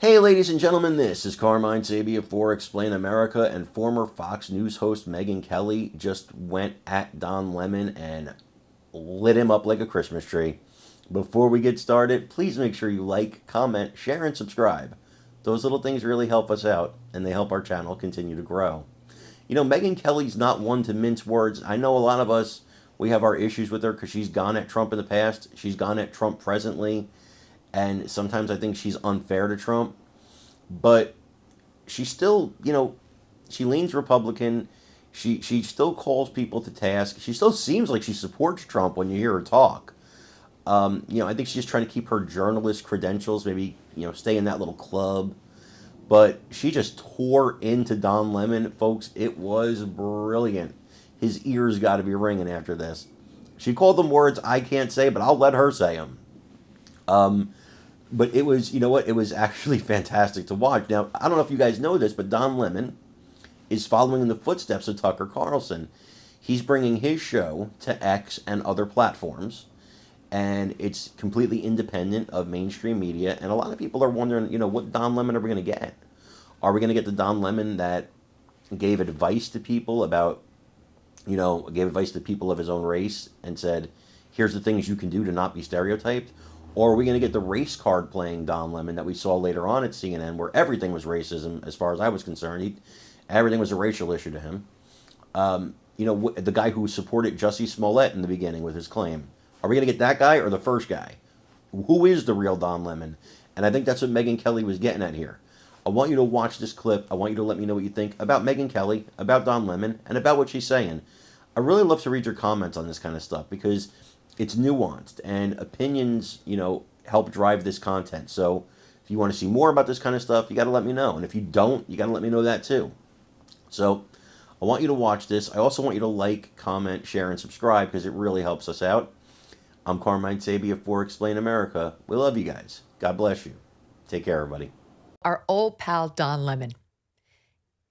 Hey ladies and gentlemen, this is Carmine Sabia for Explain America, and former Fox News host Megyn Kelly just went at Don Lemon and lit him up like a Christmas tree. Before we get started, please make sure you like, comment, share, and subscribe. Those little things really help us out, and they help our channel continue to grow. You know, Megyn Kelly's not one to mince words. I know a lot of us, we have our issues with her because she's gone at Trump in the past. She's gone at Trump presently. And sometimes I think she's unfair to Trump. But she still, she leans Republican. She still calls people to task. She still seems like she supports Trump when you hear her talk. I think she's just trying to keep her journalist credentials, maybe, stay in that little club. But she just tore into Don Lemon, folks. It was brilliant. His ears got to be ringing after this. She called them words I can't say, but I'll let her say them. But it was, it was actually fantastic to watch. Now, I don't know if you guys know this, but Don Lemon is following in the footsteps of Tucker Carlson. He's bringing his show to X and other platforms, and it's completely independent of mainstream media. And a lot of people are wondering, what Don Lemon are we going to get? Are we going to get the Don Lemon that gave advice to people about, gave advice to people of his own race and said, here's the things you can do to not be stereotyped? Or are we going to get the race card playing Don Lemon that we saw later on at CNN, where everything was racism as far as I was concerned? Everything was a racial issue to him. The guy who supported Jussie Smollett in the beginning with his claim. Are we going to get that guy or the first guy? Who is the real Don Lemon? And I think that's what Megyn Kelly was getting at here. I want you to watch this clip. I want you to let me know what you think about Megyn Kelly, about Don Lemon, and about what she's saying. I really love to read your comments on this kind of stuff because it's nuanced, and opinions, help drive this content. So if you want to see more about this kind of stuff, you got to let me know. And if you don't, you got to let me know that too. So I want you to watch this. I also want you to like, comment, share, and subscribe because it really helps us out. I'm Carmine Sabia for Explain America. We love you guys. God bless you. Take care, everybody. Our old pal Don Lemon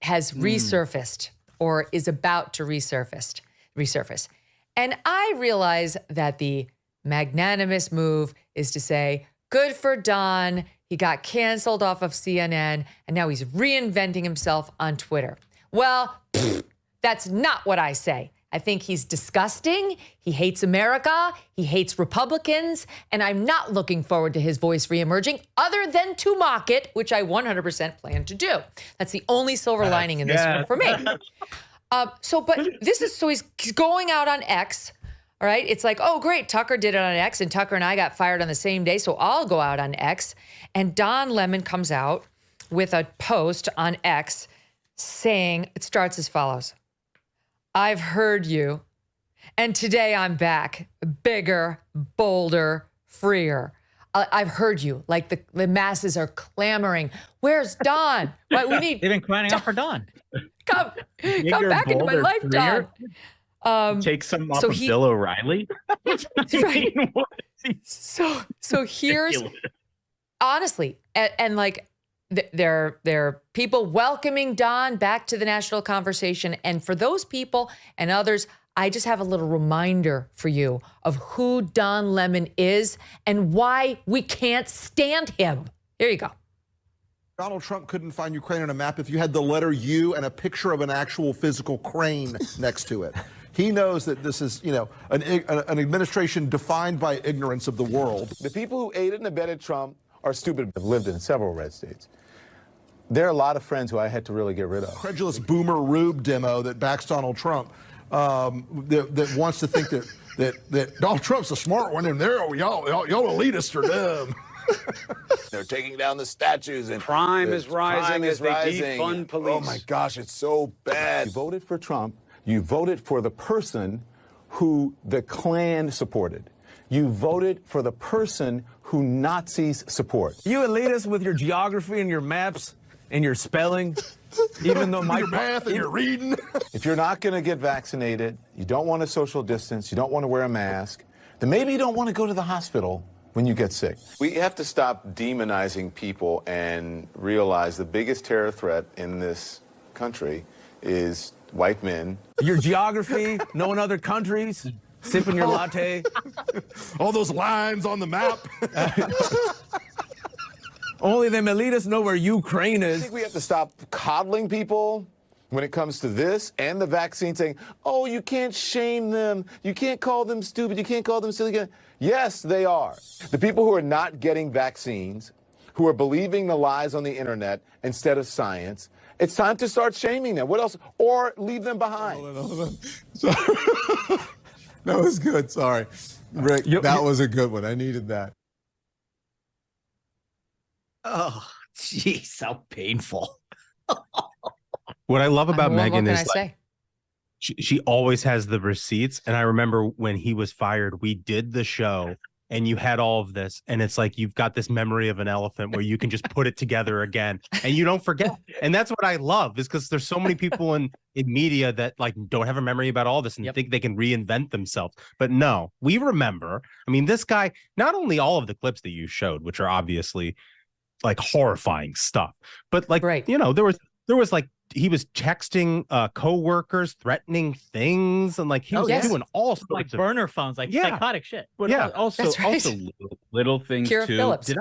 has resurfaced or is about to resurface. And I realize that the magnanimous move is to say, good for Don. He got canceled off of CNN, and now he's reinventing himself on Twitter. Well, that's not what I say. I think he's disgusting. He hates America. He hates Republicans. And I'm not looking forward to his voice reemerging other than to mock it, which I 100% plan to do. That's the only silver lining in this one for me. He's going out on X, all right? It's like, oh, great, Tucker did it on X, and Tucker and I got fired on the same day, so I'll go out on X. And Don Lemon comes out with a post on X saying, it starts as follows. I've heard you, and today I'm back, bigger, bolder, freer. I've heard you, like the masses are clamoring. Where's Don? They've been crying out for Don. Come back into my life, Don. Take some off of Bill O'Reilly. Right. So here's honestly, and like there are people welcoming Don back to the national conversation, and for those people and others, I just have a little reminder for you of who Don Lemon is and why we can't stand him. Here you go. Donald Trump couldn't find Ukraine on a map if you had the letter U and a picture of an actual physical crane next to it. He knows that this is, an administration defined by ignorance of the world. The people who aided and abetted Trump are stupid. I've lived in several red states. There are a lot of friends who I had to really get rid of. Credulous boomer Rube demo that backs Donald Trump, that wants to think that Donald Trump's a smart one, and y'all elitists are dumb. They're taking down the statues, and crime is rising as they defund police. Oh my gosh, it's so bad. You voted for Trump. You voted for the person who the Klan supported. You voted for the person who Nazis support. You elitists with your geography and your maps and your spelling, even though your math and your reading. If you're not going to get vaccinated, you don't want to social distance, you don't want to wear a mask, then maybe you don't want to go to the hospital when you get sick. We have to stop demonizing people and realize the biggest terror threat in this country is white men. Your geography, knowing other countries, sipping your latte. All those lines on the map. Only the Melitas know where Ukraine I is. think we have to stop coddling people when it comes to this and the vaccine, saying, oh, you can't shame them. You can't call them stupid. You can't call them silly. Yes, they are. The people who are not getting vaccines, who are believing the lies on the internet instead of science, it's time to start shaming them. What else? Or leave them behind. Hold on. That was good. Sorry. Rick, that was a good one. I needed that. Oh, jeez, how painful. What I love about Megyn is like, she always has the receipts. And I remember when he was fired, we did the show and you had all of this. And it's like you've got this memory of an elephant where you can just put it together again and you don't forget. And that's what I love, is because there's so many people in media that like don't have a memory about all this and think they can reinvent themselves. But no, we remember. I mean, this guy, not only all of the clips that you showed, which are obviously like horrifying stuff, but like, you know, there was like, he was texting co-workers, threatening things, and like he was doing all sorts like of burner phones, like psychotic shit. But also little things Kira too. Phillips.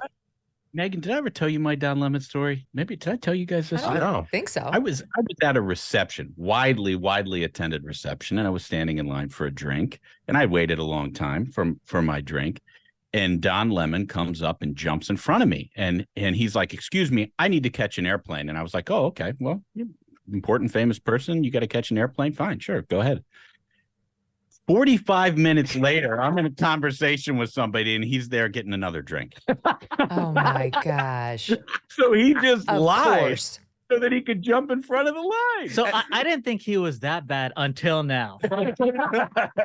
Megyn, did I ever tell you my Don Lemon story? Maybe did I tell you guys this? I don't think so. I was at a reception, widely attended reception, and I was standing in line for a drink, and I waited a long time for my drink. And Don Lemon comes up and jumps in front of me, and he's like, "Excuse me, I need to catch an airplane." And I was like, "Oh, okay. Well, you're an important, famous person. You got to catch an airplane. Fine, sure, go ahead." 45 minutes later, I'm in a conversation with somebody, and he's there getting another drink. Oh my gosh! So he just lied Course. so that he could jump in front of the line. So I didn't think he was that bad until now.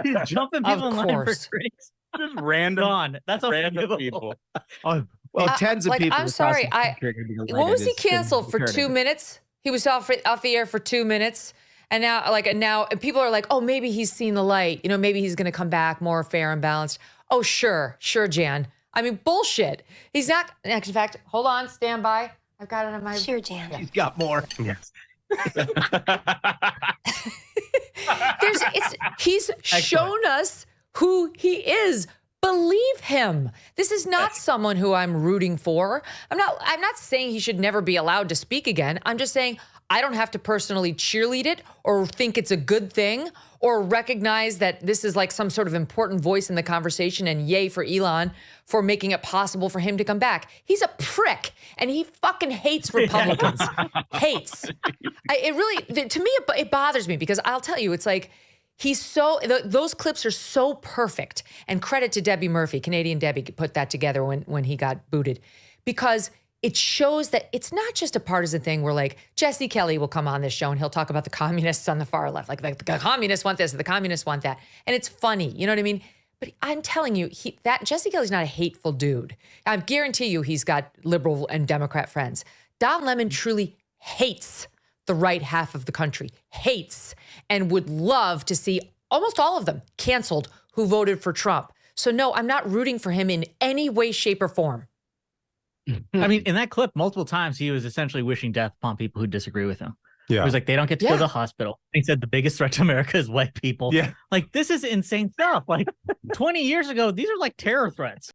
He's jumping people in line for drinks. Just random, That's random people. well, tens of like, people. I'm sorry. What was he canceled for 2 minutes? He was off the air for 2 minutes. And now people are like, oh, maybe he's seen the light. You know, maybe he's going to come back more fair and balanced. Oh, sure, Jan. I mean, bullshit. He's not. In fact, hold on, stand by. I've got it on my. Sure, Jan. He's got more. Yes. He's shown us who he is. Believe him. This is not someone who I'm rooting for. I'm not saying he should never be allowed to speak again. I'm just saying I don't have to personally cheerlead it or think it's a good thing or recognize that this is like some sort of important voice in the conversation, and yay for Elon for making it possible for him to come back. He's a prick and he fucking hates Republicans. Hates. To me, it bothers me because I'll tell you, it's like, those clips are so perfect, and credit to Debbie Murphy, Canadian Debbie, put that together when he got booted, because it shows that it's not just a partisan thing where like Jesse Kelly will come on this show and he'll talk about the communists on the far left, like the communists want this, the communists want that, and it's funny, you know what I mean? But I'm telling you, that Jesse Kelly's not a hateful dude. I guarantee you, he's got liberal and Democrat friends. Don Lemon truly hates the right half of the country, hates, and would love to see almost all of them canceled who voted for Trump. So no, I'm not rooting for him in any way, shape, or form. I mean, in that clip, multiple times he was essentially wishing death upon people who disagree with him. Yeah. He was like, they don't get to go to the hospital. He said the biggest threat to America is white people. Yeah. Like, this is insane stuff. Like 20 years ago, these are like terror threats.